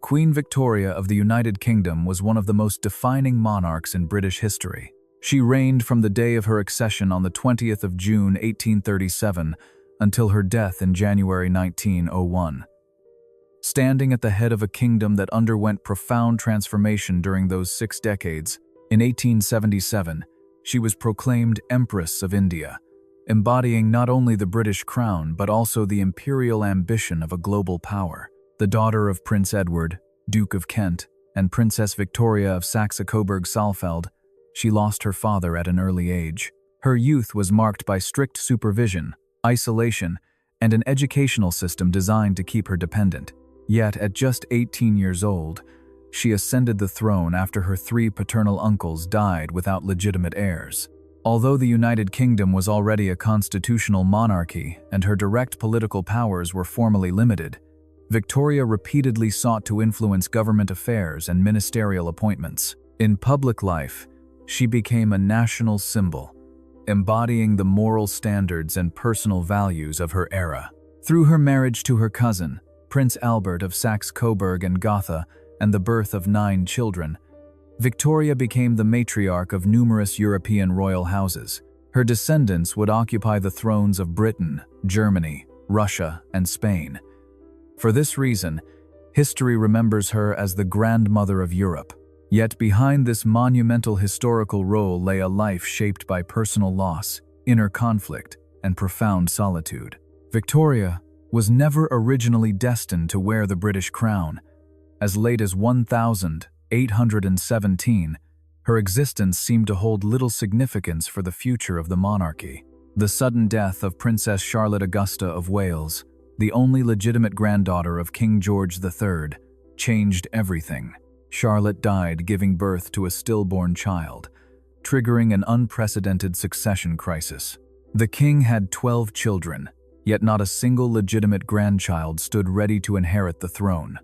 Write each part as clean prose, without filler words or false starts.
Queen Victoria of the United Kingdom was one of the most defining monarchs in British history. She reigned from the day of her accession on the 20th of June 1837 until her death in January 1901. Standing at the head of a kingdom that underwent profound transformation during those 6 decades, in 1877, she was proclaimed Empress of India, embodying not only the British crown but also the imperial ambition of a global power. The daughter of Prince Edward, Duke of Kent, and Princess Victoria of Saxe-Coburg-Saalfeld, she lost her father at an early age. Her youth was marked by strict supervision, isolation, and an educational system designed to keep her dependent. Yet, at just 18 years old, she ascended the throne after her 3 paternal uncles died without legitimate heirs. Although the United Kingdom was already a constitutional monarchy and her direct political powers were formally limited, Victoria repeatedly sought to influence government affairs and ministerial appointments. In public life, she became a national symbol, embodying the moral standards and personal values of her era. Through her marriage to her cousin, Prince Albert of Saxe-Coburg and Gotha, and the birth of 9 children, Victoria became the matriarch of numerous European royal houses. Her descendants would occupy the thrones of Britain, Germany, Russia, and Spain. For this reason, history remembers her as the grandmother of Europe. Yet behind this monumental historical role lay a life shaped by personal loss, inner conflict, and profound solitude. Victoria was never originally destined to wear the British crown. As late as 1817, her existence seemed to hold little significance for the future of the monarchy. The sudden death of Princess Charlotte Augusta of Wales, the only legitimate granddaughter of King George III, changed everything. Charlotte died giving birth to a stillborn child, triggering an unprecedented succession crisis. The king had 12 children, yet not a single legitimate grandchild stood ready to inherit the throne.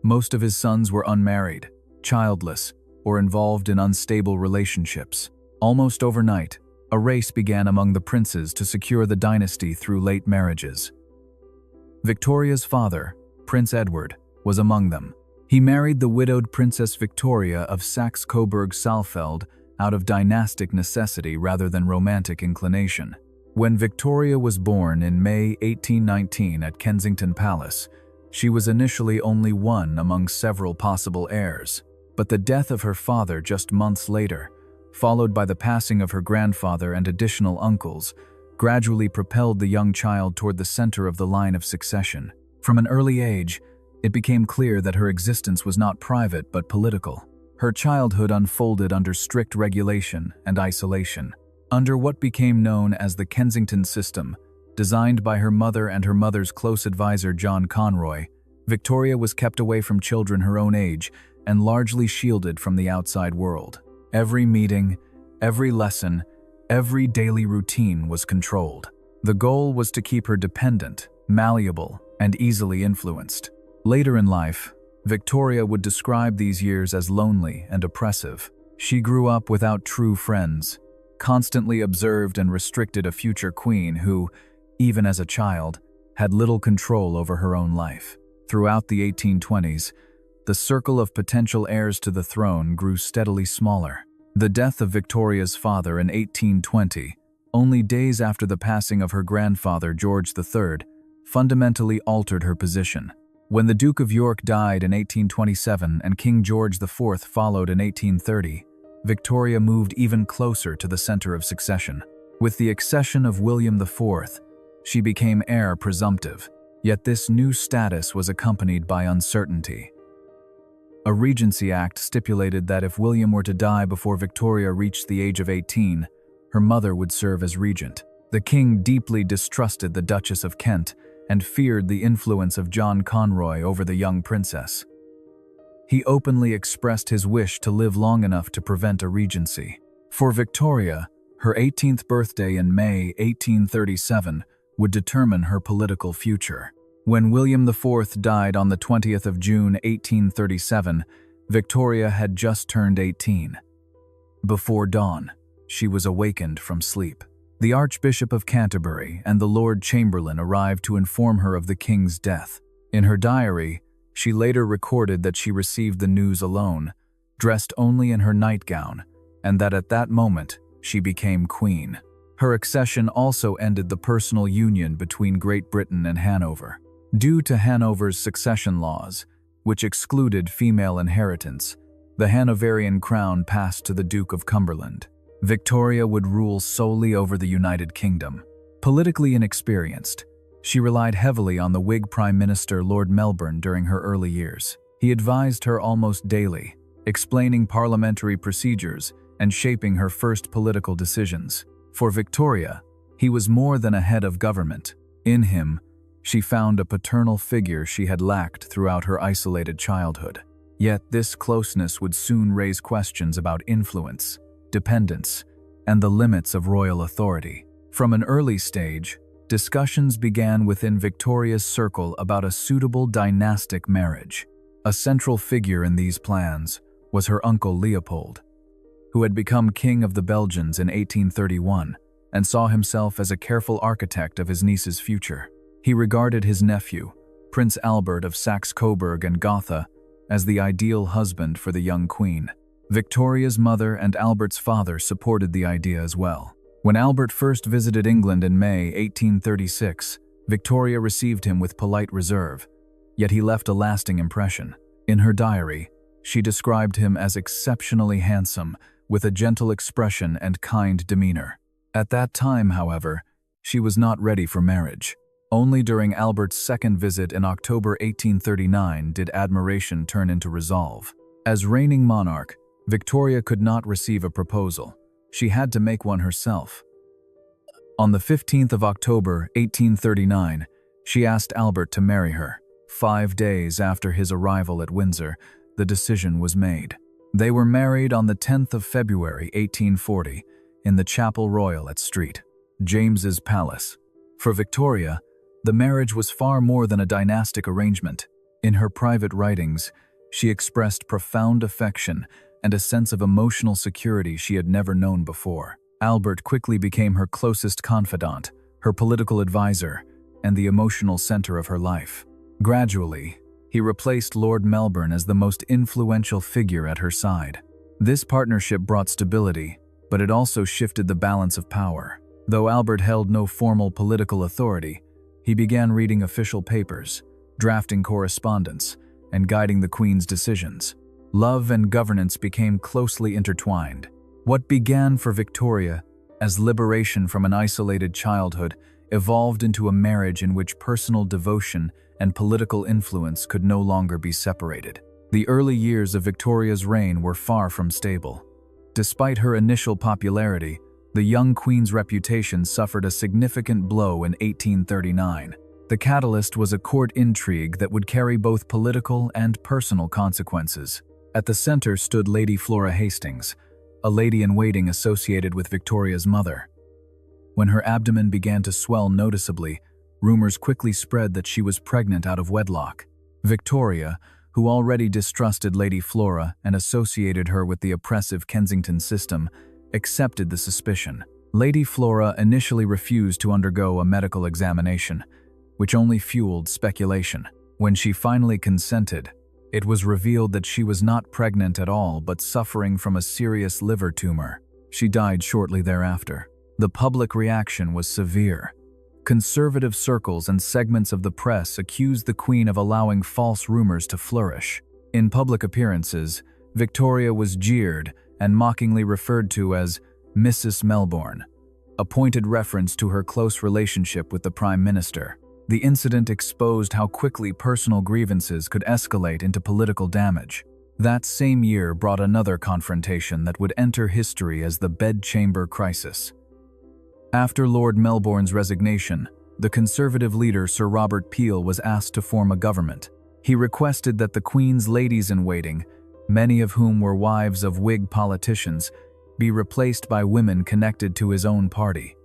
Most of his sons were unmarried, childless, or involved in unstable relationships. Almost overnight, a race began among the princes to secure the dynasty through late marriages. Victoria's father, Prince Edward, was among them. He married the widowed Princess Victoria of Saxe-Coburg-Saalfeld out of dynastic necessity rather than romantic inclination. When Victoria was born in May 1819 at Kensington Palace, she was initially only one among several possible heirs. But the death of her father just months later, followed by the passing of her grandfather and additional uncles, gradually propelled the young child toward the center of the line of succession. From an early age, it became clear that her existence was not private but political. Her childhood unfolded under strict regulation and isolation. Under what became known as the Kensington System, designed by her mother and her mother's close advisor John Conroy, Victoria was kept away from children her own age and largely shielded from the outside world. Every meeting, every lesson, every daily routine was controlled. The goal was to keep her dependent, malleable, and easily influenced. Later in life, Victoria would describe these years as lonely and oppressive. She grew up without true friends, constantly observed and restricted a future queen who, even as a child, had little control over her own life. Throughout the 1820s, the circle of potential heirs to the throne grew steadily smaller. The death of Victoria's father in 1820, only days after the passing of her grandfather George III, fundamentally altered her position. When the Duke of York died in 1827 and King George IV followed in 1830, Victoria moved even closer to the center of succession. With the accession of William IV, she became heir presumptive, yet this new status was accompanied by uncertainty. A Regency Act stipulated that if William were to die before Victoria reached the age of 18, her mother would serve as regent. The king deeply distrusted the Duchess of Kent and feared the influence of John Conroy over the young princess. He openly expressed his wish to live long enough to prevent a regency. For Victoria, her 18th birthday in May 1837 would determine her political future. When William IV died on the 20th of June 1837, Victoria had just turned 18. Before dawn, she was awakened from sleep. The Archbishop of Canterbury and the Lord Chamberlain arrived to inform her of the king's death. In her diary, She later recorded that she received the news alone, dressed only in her nightgown, and that at that moment, she became queen. Her accession also ended the personal union between Great Britain and Hanover. Due to Hanover's succession laws, which excluded female inheritance, the Hanoverian crown passed to the Duke of Cumberland. Victoria would rule solely over the United Kingdom. Politically inexperienced, she relied heavily on the Whig Prime Minister Lord Melbourne during her early years. He advised her almost daily, explaining parliamentary procedures and shaping her first political decisions. For Victoria, he was more than a head of government. In him, she found a paternal figure she had lacked throughout her isolated childhood. Yet this closeness would soon raise questions about influence, dependence, and the limits of royal authority. From an early stage, discussions began within Victoria's circle about a suitable dynastic marriage. A central figure in these plans was her uncle Leopold, who had become King of the Belgians in 1831 and saw himself as a careful architect of his niece's future. He regarded his nephew, Prince Albert of Saxe-Coburg and Gotha, as the ideal husband for the young queen. Victoria's mother and Albert's father supported the idea as well. When Albert first visited England in May 1836, Victoria received him with polite reserve, yet he left a lasting impression. In her diary, she described him as exceptionally handsome, with a gentle expression and kind demeanor. At that time, however, she was not ready for marriage. Only during Albert's second visit in October 1839 did admiration turn into resolve. As reigning monarch, Victoria could not receive a proposal. She had to make one herself. On the 15th of October 1839, she asked Albert to marry her. 5 days after his arrival at Windsor, the decision was made. They were married on the 10th of February 1840 in the Chapel Royal at St. James's Palace. For Victoria, the marriage was far more than a dynastic arrangement. In her private writings, she expressed profound affection and a sense of emotional security she had never known before. Albert quickly became her closest confidant, her political advisor, and the emotional center of her life. Gradually, he replaced Lord Melbourne as the most influential figure at her side. This partnership brought stability, but it also shifted the balance of power. Though Albert held no formal political authority, he began reading official papers, drafting correspondence, and guiding the Queen's decisions. Love and governance became closely intertwined. What began for Victoria as liberation from an isolated childhood evolved into a marriage in which personal devotion and political influence could no longer be separated. The early years of Victoria's reign were far from stable. Despite her initial popularity, the young queen's reputation suffered a significant blow in 1839. The catalyst was a court intrigue that would carry both political and personal consequences. At the center stood Lady Flora Hastings, a lady-in-waiting associated with Victoria's mother. When her abdomen began to swell noticeably, rumors quickly spread that she was pregnant out of wedlock. Victoria, who already distrusted Lady Flora and associated her with the oppressive Kensington System, accepted the suspicion. Lady Flora initially refused to undergo a medical examination, which only fueled speculation. When she finally consented, it was revealed that she was not pregnant at all but suffering from a serious liver tumor. She died shortly thereafter. The public reaction was severe. Conservative circles and segments of the press accused the Queen of allowing false rumors to flourish. In public appearances, Victoria was jeered and mockingly referred to as Mrs. Melbourne, a pointed reference to her close relationship with the Prime Minister. The incident exposed how quickly personal grievances could escalate into political damage. That same year brought another confrontation that would enter history as the Bedchamber Crisis. After Lord Melbourne's resignation, the Conservative leader Sir Robert Peel was asked to form a government. He requested that the Queen's ladies-in-waiting, many of whom were wives of Whig politicians, be replaced by women connected to his own party.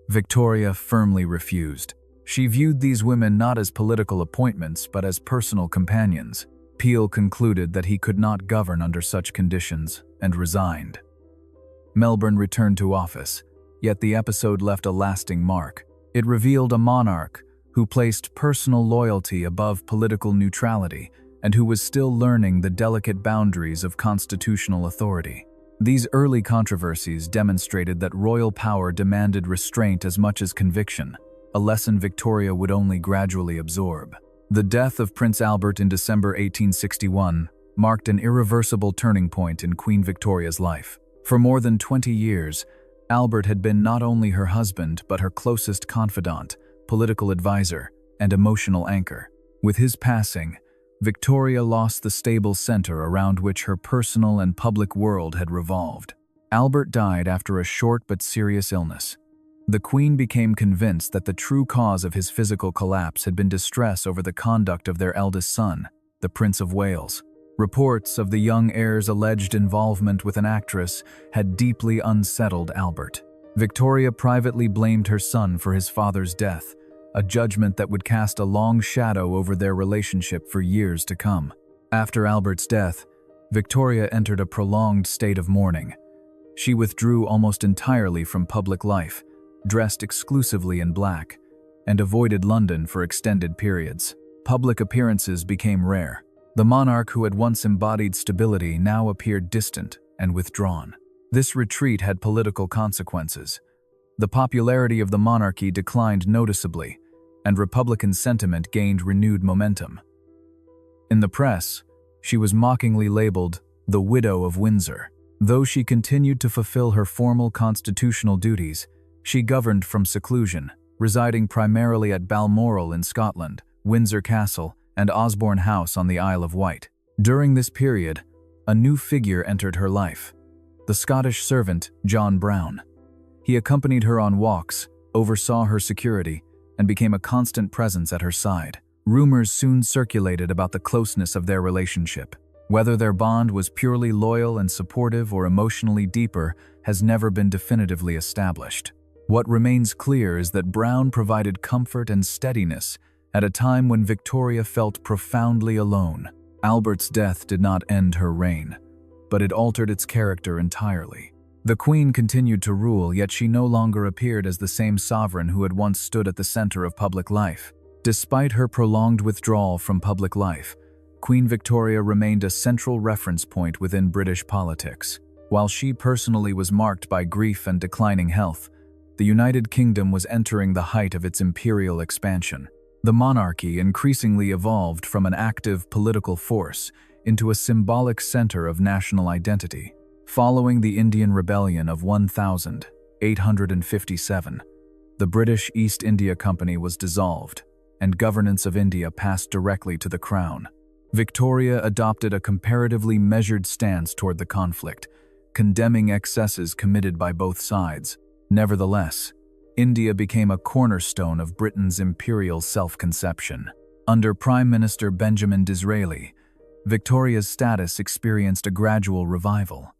Victoria firmly refused. She viewed these women not as political appointments but as personal companions. Peel concluded that he could not govern under such conditions and resigned. Melbourne returned to office, yet the episode left a lasting mark. It revealed a monarch who placed personal loyalty above political neutrality and who was still learning the delicate boundaries of constitutional authority. These early controversies demonstrated that royal power demanded restraint as much as conviction, a lesson Victoria would only gradually absorb. The death of Prince Albert in December 1861 marked an irreversible turning point in Queen Victoria's life. For more than 20 years, Albert had been not only her husband but her closest confidant, political advisor, and emotional anchor. With his passing, Victoria lost the stable center around which her personal and public world had revolved. Albert died after a short but serious illness. The Queen became convinced that the true cause of his physical collapse had been distress over the conduct of their eldest son, the Prince of Wales. Reports of the young heir's alleged involvement with an actress had deeply unsettled Albert. Victoria privately blamed her son for his father's death, a judgment that would cast a long shadow over their relationship for years to come. After Albert's death, Victoria entered a prolonged state of mourning. She withdrew almost entirely from public life, dressed exclusively in black, and avoided London for extended periods. Public appearances became rare. The monarch who had once embodied stability now appeared distant and withdrawn. This retreat had political consequences. The popularity of the monarchy declined noticeably, and Republican sentiment gained renewed momentum. In the press, she was mockingly labeled the Widow of Windsor. Though she continued to fulfill her formal constitutional duties, she governed from seclusion, residing primarily at Balmoral in Scotland, Windsor Castle, and Osborne House on the Isle of Wight. During this period, a new figure entered her life: the Scottish servant John Brown. He accompanied her on walks, oversaw her security, and became a constant presence at her side. Rumors soon circulated about the closeness of their relationship. Whether their bond was purely loyal and supportive or emotionally deeper has never been definitively established. What remains clear is that Brown provided comfort and steadiness at a time when Victoria felt profoundly alone. Albert's death did not end her reign, but it altered its character entirely. The Queen continued to rule, yet she no longer appeared as the same sovereign who had once stood at the center of public life. Despite her prolonged withdrawal from public life, Queen Victoria remained a central reference point within British politics. While she personally was marked by grief and declining health, the United Kingdom was entering the height of its imperial expansion. The monarchy increasingly evolved from an active political force into a symbolic center of national identity. Following the Indian Rebellion of 1857, the British East India Company was dissolved, and governance of India passed directly to the Crown. Victoria adopted a comparatively measured stance toward the conflict, condemning excesses committed by both sides. Nevertheless, India became a cornerstone of Britain's imperial self-conception. Under Prime Minister Benjamin Disraeli, Victoria's status experienced a gradual revival.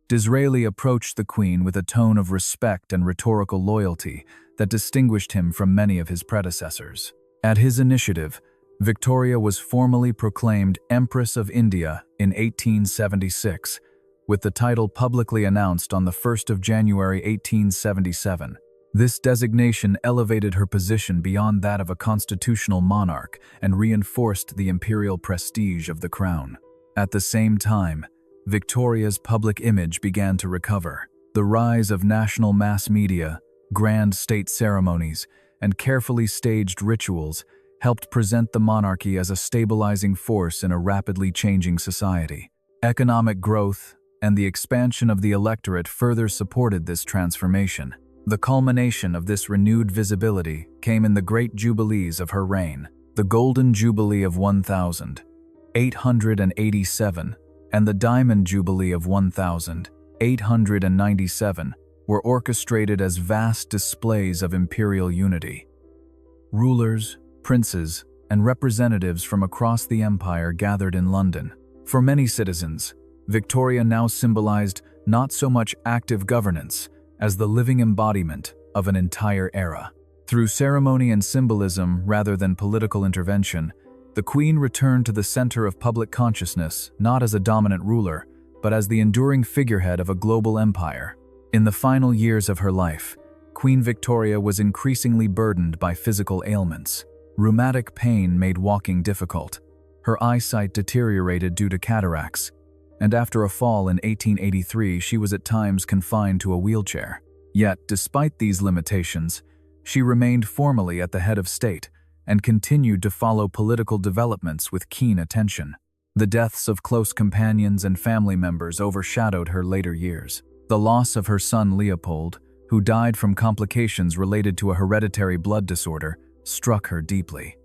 Disraeli approached the Queen with a tone of respect and rhetorical loyalty that distinguished him from many of his predecessors. At his initiative, Victoria was formally proclaimed Empress of India in 1876, with the title publicly announced on the 1st of January 1877. This designation elevated her position beyond that of a constitutional monarch and reinforced the imperial prestige of the crown. At the same time, Victoria's public image began to recover. The rise of national mass media, grand state ceremonies, and carefully staged rituals helped present the monarchy as a stabilizing force in a rapidly changing society. Economic growth and the expansion of the electorate further supported this transformation. The culmination of this renewed visibility came in the great Jubilees of her reign. The Golden Jubilee of 1887 and the Diamond Jubilee of 1897 were orchestrated as vast displays of imperial unity. Rulers, princes, and representatives from across the empire gathered in London. For many citizens, Victoria now symbolized not so much active governance as the living embodiment of an entire era. Through ceremony and symbolism rather than political intervention, the Queen returned to the center of public consciousness not as a dominant ruler, but as the enduring figurehead of a global empire. In the final years of her life, Queen Victoria was increasingly burdened by physical ailments. Rheumatic pain made walking difficult. Her eyesight deteriorated due to cataracts, and after a fall in 1883, she was at times confined to a wheelchair. Yet, despite these limitations, she remained formally at the head of state and continued to follow political developments with keen attention. The deaths of close companions and family members overshadowed her later years. The loss of her son Leopold, who died from complications related to a hereditary blood disorder, struck her deeply.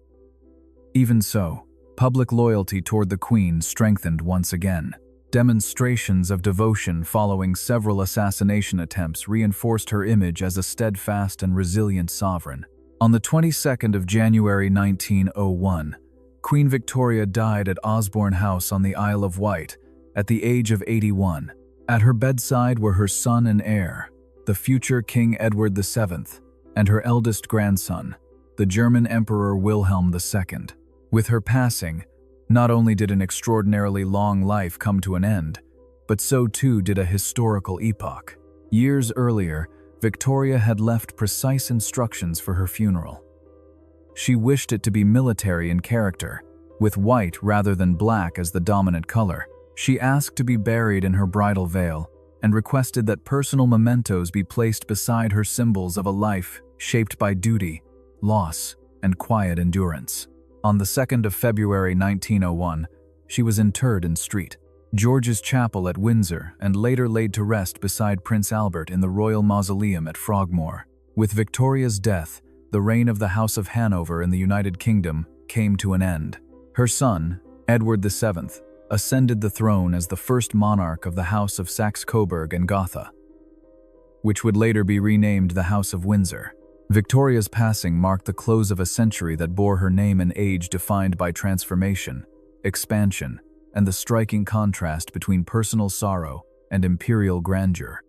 Even so, public loyalty toward the Queen strengthened once again. Demonstrations of devotion following several assassination attempts reinforced her image as a steadfast and resilient sovereign. On the 22nd of January 1901, Queen Victoria died at Osborne House on the Isle of Wight at the age of 81. At her bedside were her son and heir, the future King Edward VII, and her eldest grandson, the German Emperor Wilhelm II. With her passing, not only did an extraordinarily long life come to an end, but so too did a historical epoch. Years earlier, Victoria had left precise instructions for her funeral. She wished it to be military in character, with white rather than black as the dominant color. She asked to be buried in her bridal veil and requested that personal mementos be placed beside her, symbols of a life shaped by duty, loss, and quiet endurance. On the 2nd of February 1901, she was interred in St. George's Chapel at Windsor and later laid to rest beside Prince Albert in the Royal Mausoleum at Frogmore. With Victoria's death, the reign of the House of Hanover in the United Kingdom came to an end. Her son, Edward VII, ascended the throne as the first monarch of the House of Saxe-Coburg and Gotha, which would later be renamed the House of Windsor. Victoria's passing marked the close of a century that bore her name, an age defined by transformation, expansion, and the striking contrast between personal sorrow and imperial grandeur.